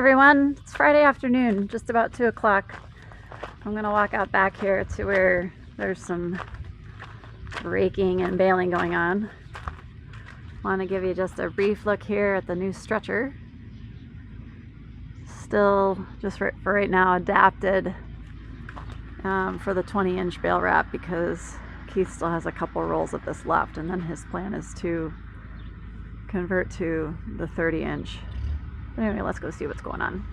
everyone. It's Friday afternoon, just about 2 o'clock. I'm gonna walk out back here to where there's some raking and baling going on. Want to give you just a brief look here at the new stretcher. Still, just for right now, adapted for the 20-inch bale wrap because Keith still has a couple rolls of this left, and then his plan is to convert to the 30-inch. Anyway, let's go see what's going on.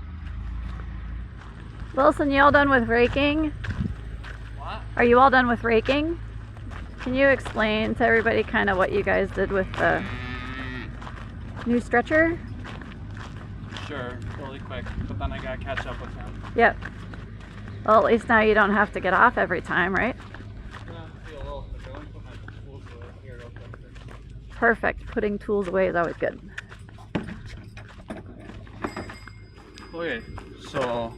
Wilson, you all done with raking? What? Are you all done with raking? Can you explain to everybody kind of what you guys did with the new stretcher? Sure, really quick, but then I gotta catch up with him. Yep. Well, at least now you don't have to get off every time, right? Perfect. Putting tools away is always good. Okay, so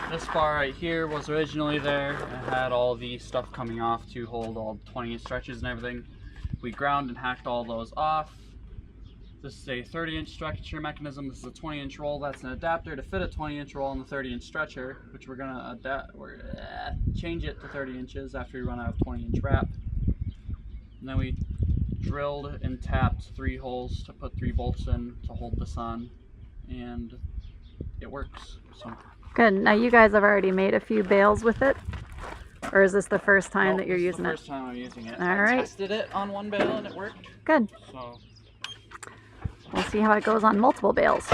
this bar right here was originally there. It had all the stuff coming off to hold all 20-inch stretches and everything. We ground and hacked all those off. This is a 30-inch stretcher mechanism. This is a 20-inch roll. That's an adapter to fit a 20-inch roll in the 30-inch stretcher, which we're gonna change it to 30 inches after we run out of 20-inch wrap. And then we drilled and tapped 3 holes to put 3 bolts in to hold this on, and it works. So good. Now you guys have already made a few bales with it, or is this the first time that you're using it? First time I'm using it. All right. I tested it on one bale and it worked. Good. So we'll see how it goes on multiple bales.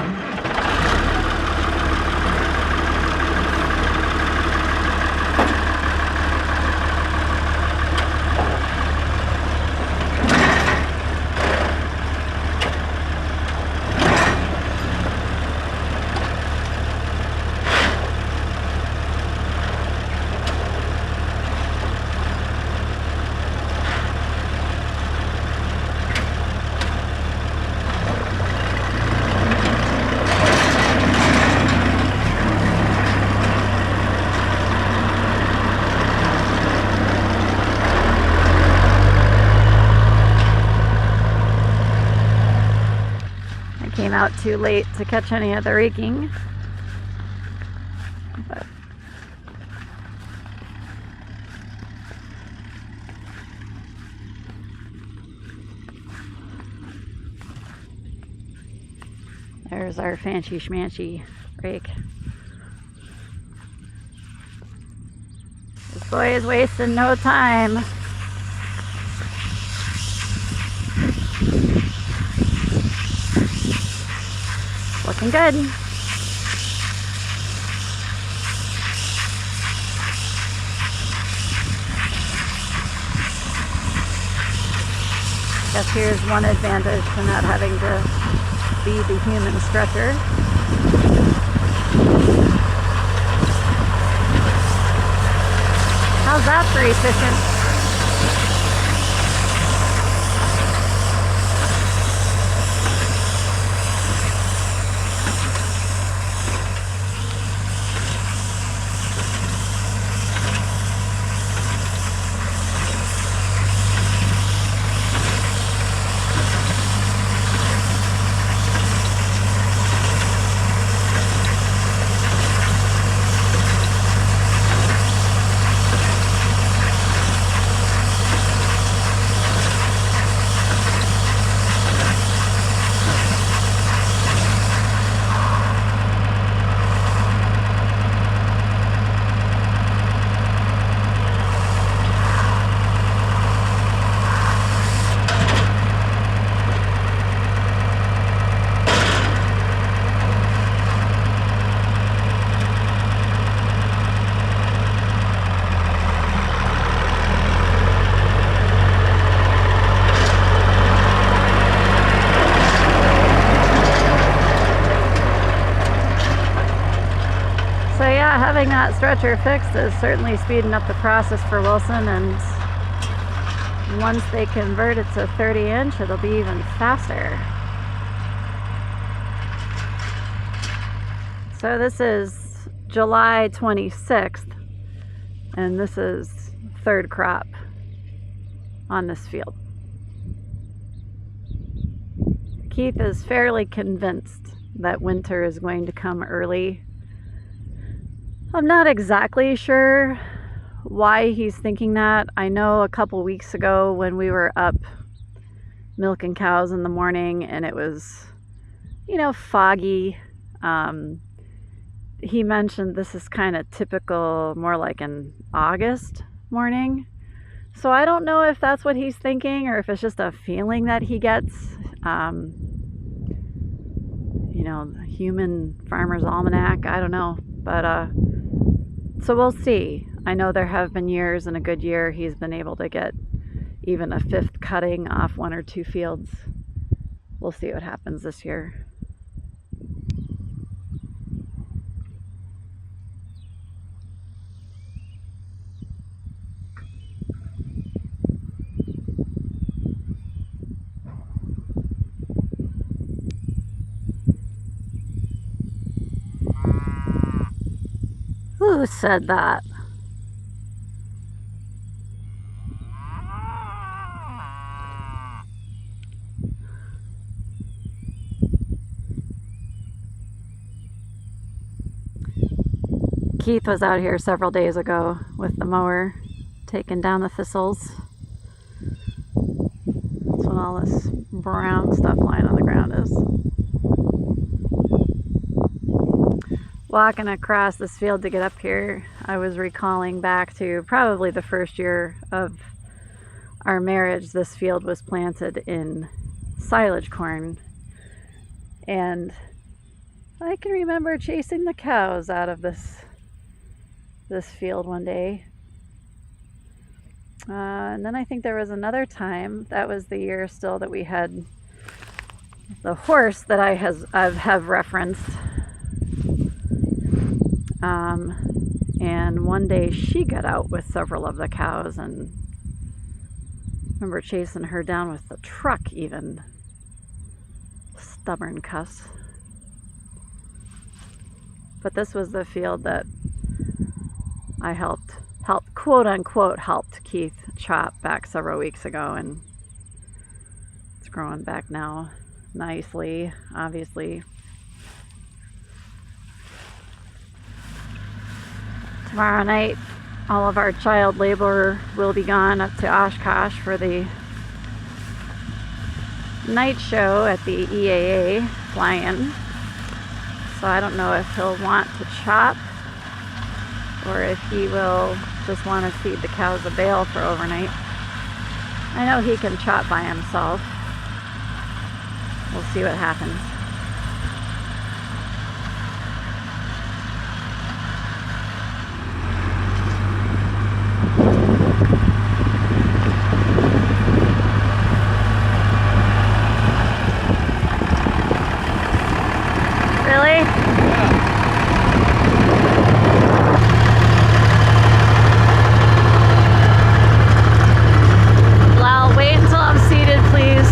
Came out too late to catch any of the raking, but there's our fancy schmancy rake. This boy is wasting no time. Looking good. Guess here's one advantage to not having to be the human stretcher. How's that for efficient? So yeah, having that stretcher fixed is certainly speeding up the process for Wilson, and once they convert it to 30-inch, it'll be even faster. So this is July 26th, and this is third crop on this field. Keith is fairly convinced that winter is going to come early. I'm not exactly sure why he's thinking that. I know a couple weeks ago when we were up milking cows in the morning and it was, foggy, he mentioned this is kind of typical, more like an August morning. So I don't know if that's what he's thinking or if it's just a feeling that he gets. Human Farmer's Almanac, I don't know. But so we'll see. I know there have been years, in a good year, he's been able to get even a fifth cutting off one or two fields. We'll see what happens this year. Who said that? Keith was out here several days ago with the mower, taking down the thistles. That's what all this brown stuff lying on the ground is. Walking across this field to get up here, I was recalling back to probably the first year of our marriage. This field was planted in silage corn, and I can remember chasing the cows out of this field one day. And then I think there was another time, that was the year still that we had the horse that I have referenced. And one day she got out with several of the cows, and I remember chasing her down with the truck even. Stubborn cuss. But this was the field that I helped quote unquote helped Keith chop back several weeks ago, and it's growing back now nicely, obviously. Tomorrow night, all of our child labor will be gone up to Oshkosh for the night show at the EAA fly-in. So I don't know if he'll want to chop or if he will just want to feed the cows a bale for overnight. I know he can chop by himself. We'll see what happens. Really? Well, wait until I'm seated, please.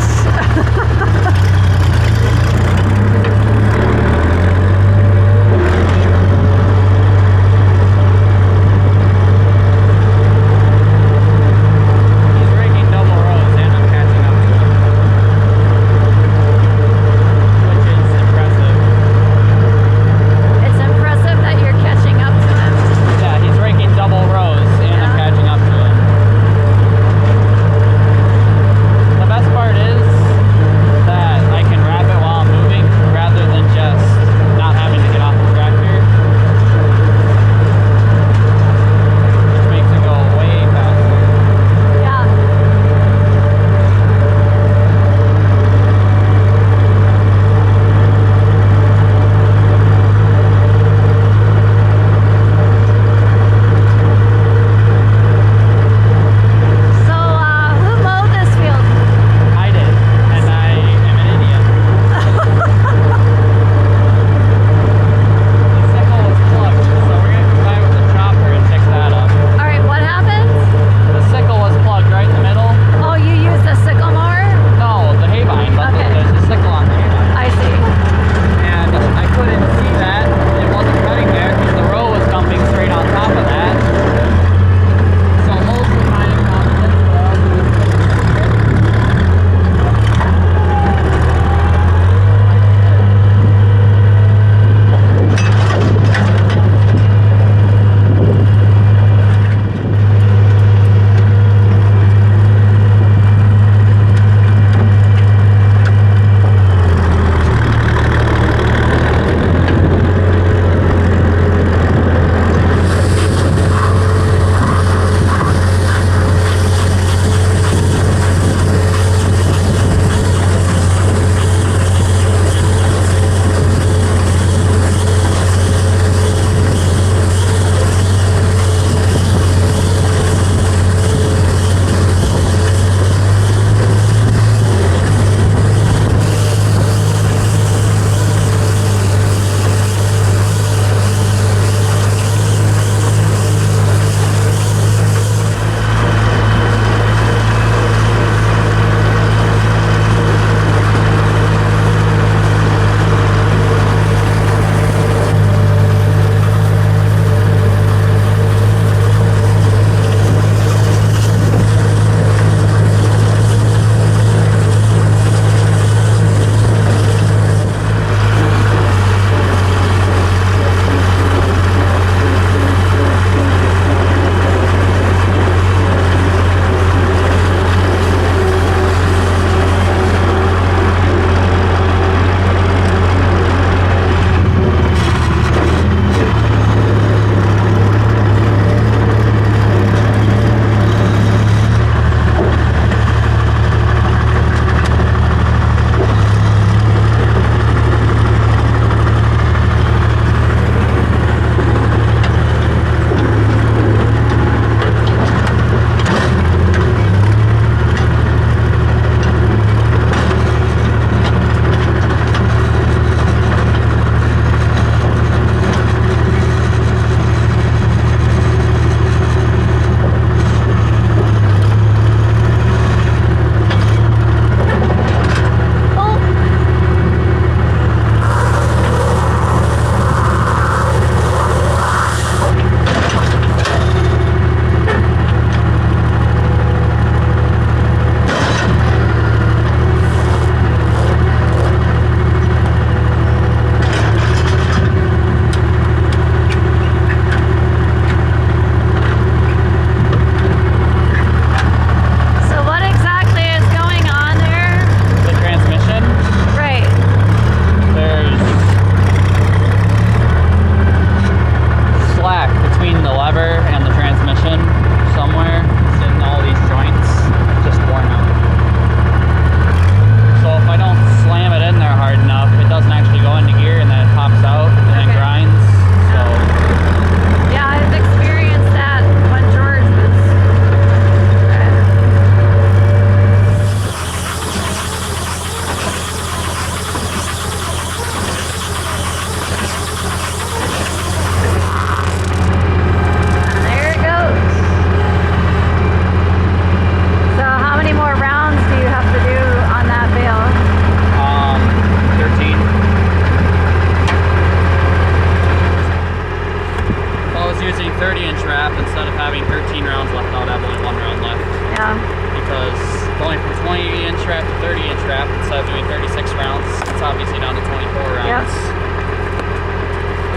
inch wrap to 30-inch wrap. Instead of doing 36 rounds, it's obviously down to 24 rounds. Yep.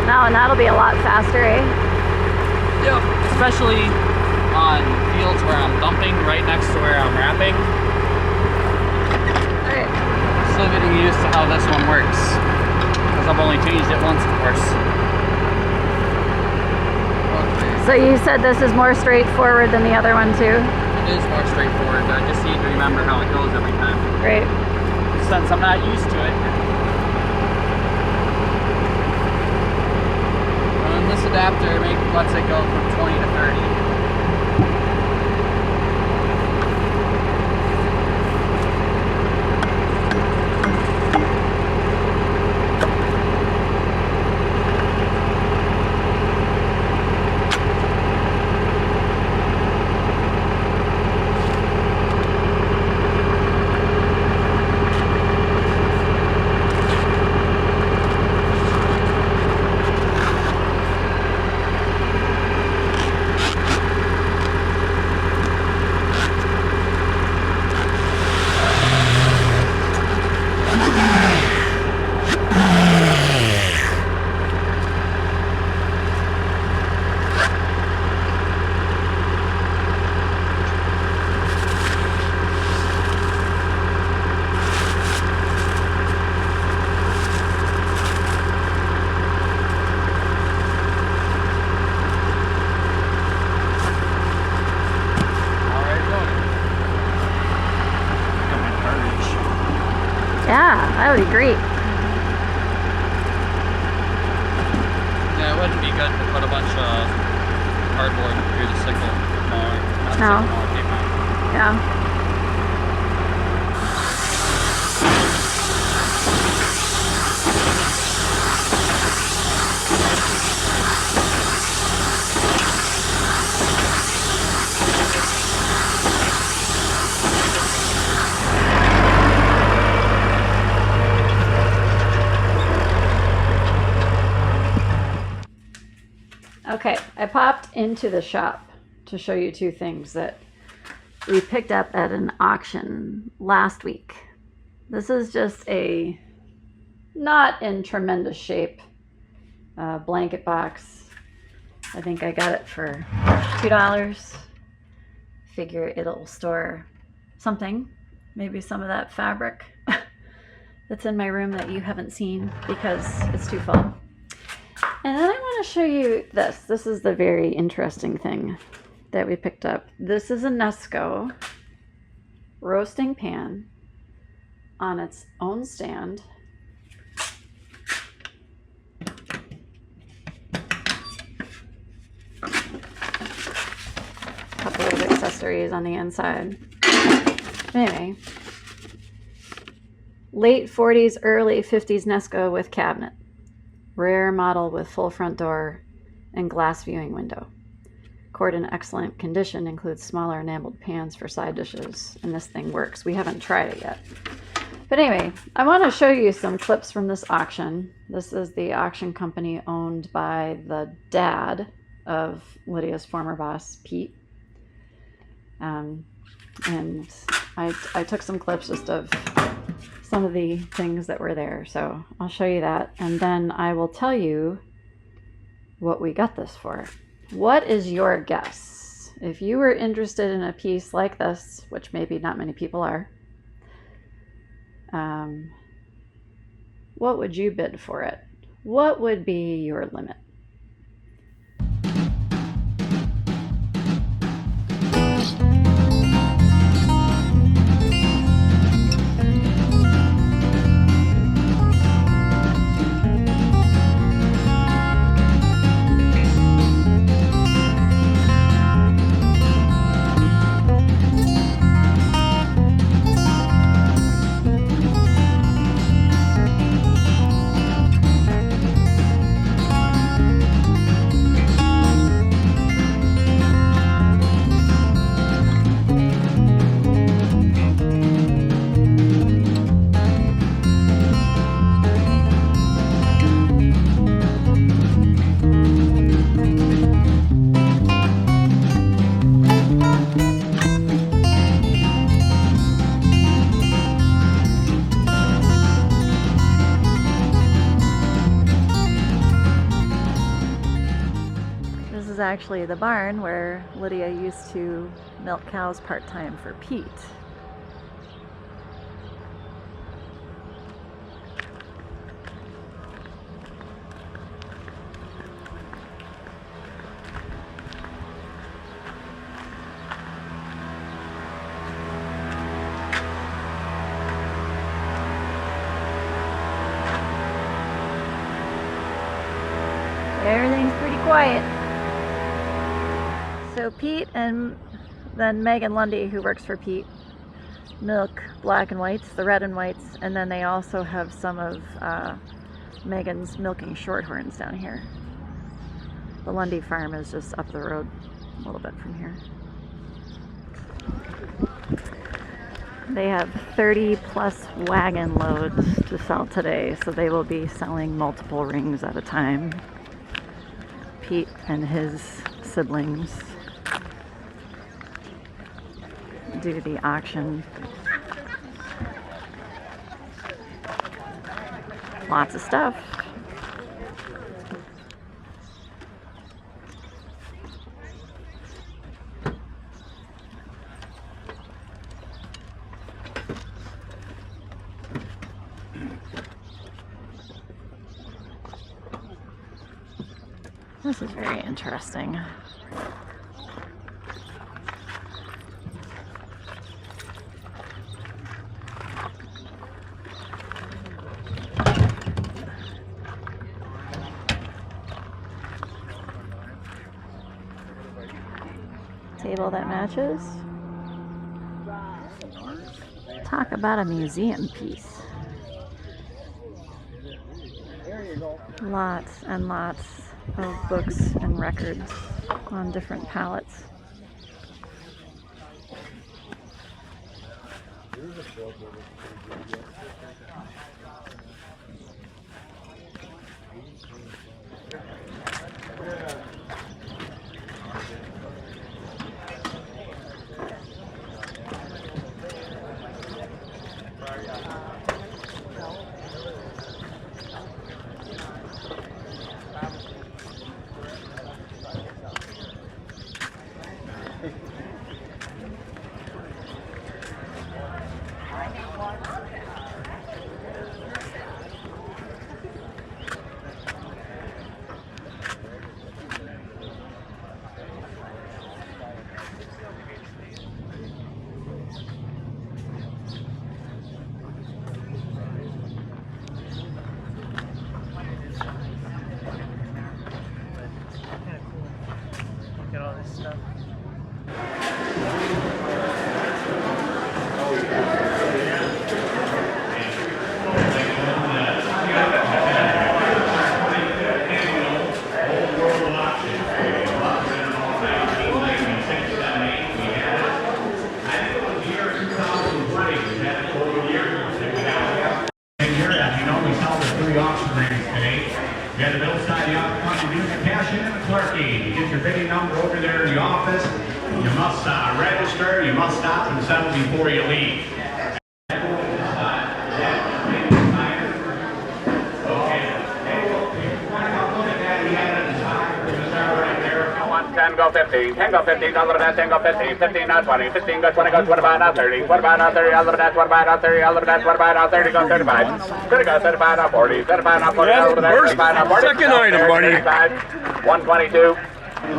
Now, and that'll be a lot faster, eh? Yep. Especially on fields where I'm dumping right next to where I'm wrapping. Alright. Still getting used to how this one works, because I've only changed it once, of course. Okay. So you said this is more straightforward than the other one too? It is more straightforward. I just need to remember how it goes every time. Great. Since I'm not used to it. And this adapter lets it go from 20 to 30. Yeah, that would be great. Yeah, it wouldn't be good to put a bunch of cardboard through the sickle mower. No. Yeah. Okay, I popped into the shop to show you two things that we picked up at an auction last week. This is just a not in tremendous shape blanket box. I think I got it for $2. Figure it'll store something, maybe some of that fabric that's in my room that you haven't seen because it's too full. And then I want to show you this. This is the very interesting thing that we picked up. This is a Nesco roasting pan on its own stand. A couple of accessories on the inside. Anyway, late 40s, early 50s Nesco with cabinet. Rare model with full front door and glass viewing window. Cord in excellent condition, includes smaller enameled pans for side dishes, and this thing works. We haven't tried it yet. But anyway, I want to show you some clips from this auction. This is the auction company owned by the dad of Lydia's former boss, Pete. And I took some clips just of some of the things that were there, so I'll show you that, and then I will tell you what we got this for. What is your guess? If you were interested in a piece like this, which maybe not many people are, what would you bid for it? What would be your limit? actually the barn where Lydia used to milk cows part-time for Pete. Everything's pretty quiet. So Pete and then Megan Lundy, who works for Pete, milk black and whites, the red and whites, and then they also have some of Megan's milking shorthorns down here. The Lundy farm is just up the road a little bit from here. They have 30 plus wagon loads to sell today, so they will be selling multiple rings at a time. Pete and his siblings do the auction. Lots of stuff. This is very interesting. Table that matches. Talk about a museum piece. Lots and lots of books and records on different pallets. Register, you must stop and settle before you leave. Tango 50, Tango 50, dollar that Tango 50, 15 not 20, 15 go 20 go 25 not 30, 25 not 30, dollar that 25 not 30, dollar that 25 not 30 go 35, 30 go 35 not 40, 35 not 40, dollar that 35 not 40. Second item, buddy. 122. Yep.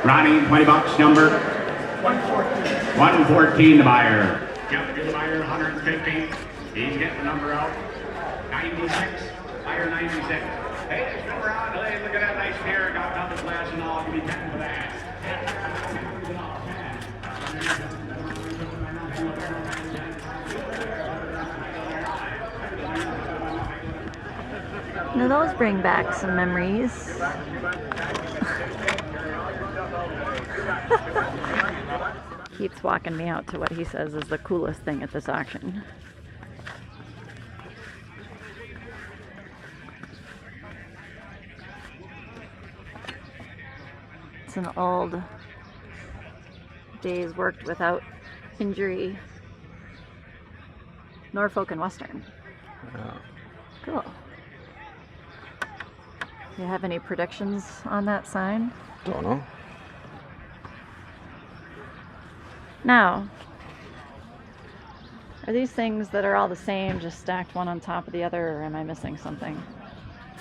Ronnie, $20, number 114, the buyer. Yep, give the buyer 150. He's getting the number out. 96, buyer 96. Hey, let's go around. Hey, look at that nice pair. Got double glass and all. Give me 10 for that. Now those bring back some memories. Keeps walking me out to what he says is the coolest thing at this auction. It's an old days worked without injury Norfolk and Western. Cool. You have any predictions on that sign? Don't know. Now, are these things that are all the same, just stacked one on top of the other, or am I missing something?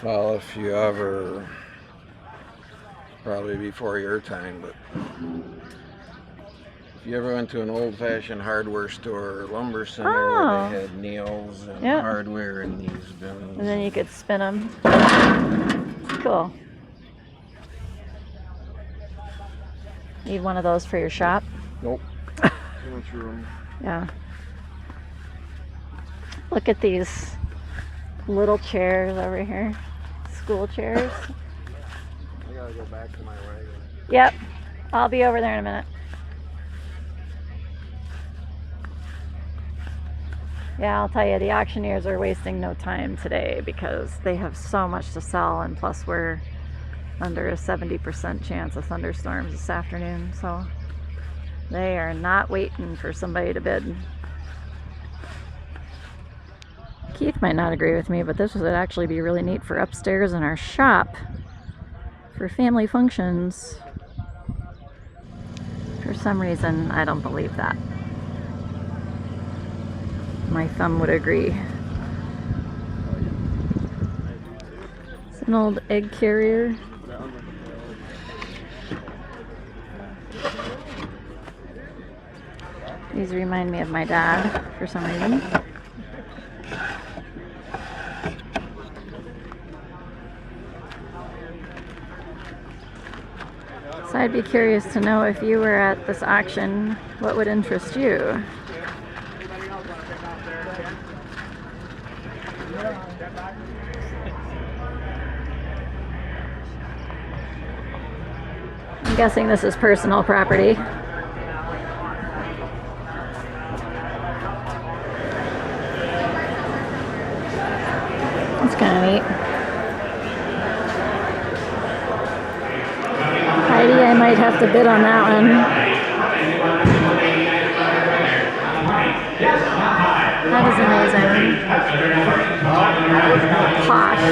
Well, if you ever, probably before your time, but if you ever went to an old-fashioned hardware store or lumber center where they had nails and hardware in these bins. And then you could spin them. Cool. Need one of those for your shop? Nope. Too much room. Yeah. Look at these little chairs over here. School chairs. I gotta go back to my wagon. Yep. I'll be over there in a minute. Yeah, I'll tell you, the auctioneers are wasting no time today because they have so much to sell, and plus we're under a 70% chance of thunderstorms this afternoon, so they are not waiting for somebody to bid. Keith might not agree with me, but this would actually be really neat for upstairs in our shop for family functions. For some reason, I don't believe that. My thumb would agree. It's an old egg carrier. These remind me of my dad for some reason. So I'd be curious to know, if you were at this auction, what would interest you? I'm guessing this is personal property. That's kind of neat. Heidi, I might have to bid on that one. That is amazing. Posh.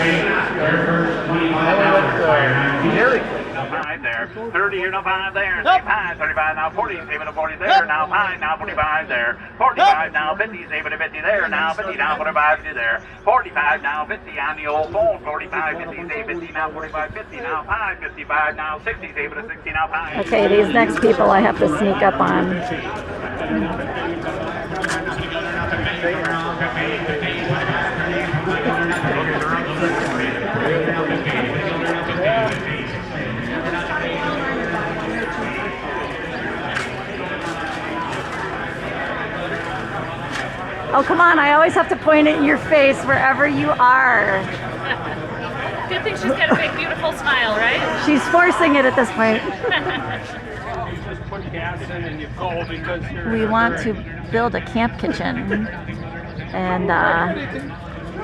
There, 30 here, now 5 there, 35, 35, now 40, save it 40 there, now 5, now 45 there, 45, now 50, save it 50 there, now 50, now 45 there, 45, now 50 on the old phone, 45, 50, save 50, now 45, 50, now 5, 55, now 60, save it 60, now 5. Okay, these next people I have to sneak up on. Oh, come on, I always have to point it in your face wherever you are. Good thing she's got a big, beautiful smile, right? She's forcing it at this point. We want to build a camp kitchen. And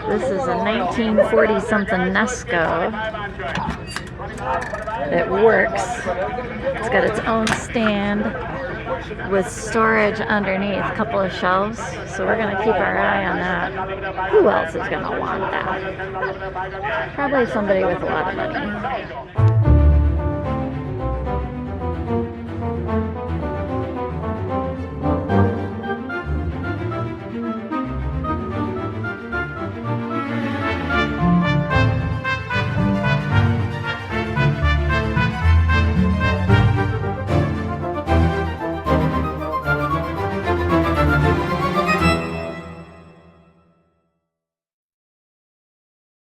this is a 1940-something Nesco that works. It's got its own stand with storage underneath, a couple of shelves, so we're going to keep our eye on that. Who else is going to want that? Probably somebody with a lot of money.